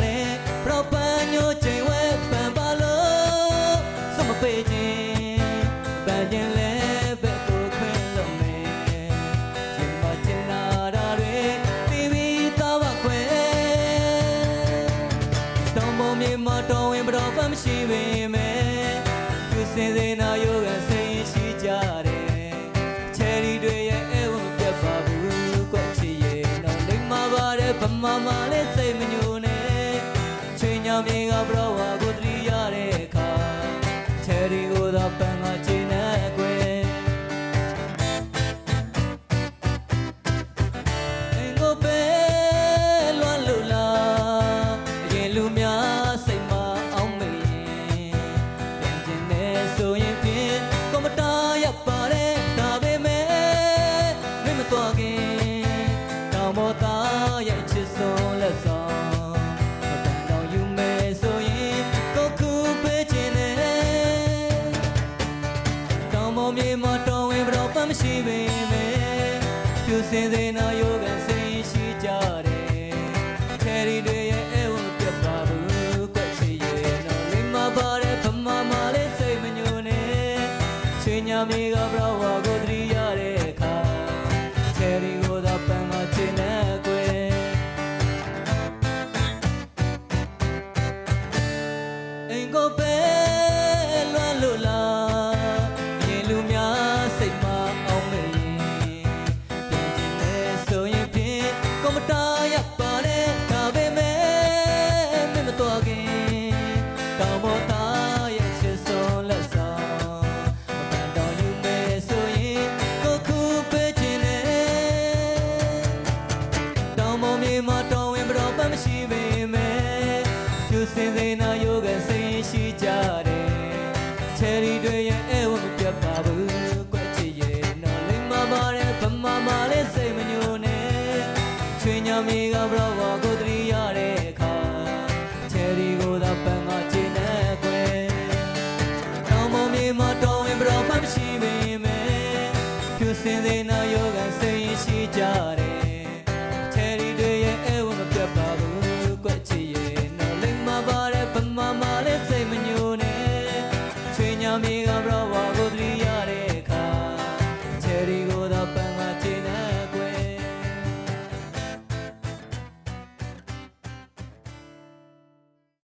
တယ်ပရောပန်ညိုချိန်ဝဲပန်ပါလို့စမပေးခြင်းပန်ခြင်းလဲပဲကိုခွင့်လို့မယ်ရင်မချင်နာတာတွေပြီးပြီးသားပါခွဲတောင်ပေါ်မြေမှာတော်ဝင်ပရောပန်မရှိပေမဲ့သူစင်စေနာယောဂစိတ်ရှိကြတယ်ချယ်ရီတွေရဲ့အဲဝမပြတ်ပါဘူးကွက်ချစ်ရဲ့တော့လိမ္မာပါတယ်ဗမာမာလေးစိတ်မညိုနဲ့ချိန်ညမြေကပရောဝါကိုတရိရတဲ့အခါချယ်ရီကိုသာပန်ကချိန်နဲ့ကွယ်အင်ကိုပဲလွမ်းလို့လားအရင်လူများစိတ်မအောင်မေးပြန်ကျင်နေဆိုရင်ဖြင့်ကွန်ပျူတာရပါတယ်ဒါပေမဲ့မင်းမတော်ခင်တောင်ပေါ်သားရဲ့ချစ်ဆုံးလက်ဆောင်မပန်တော့ယူမယ်ဆိုရင်ကိုခုပေးခြင်းနဲ့တောင်ပေါ်မြေမှာတော်ဝင်ပရောပန်မရှိပေမဲ့ပြူစင်စေနာယို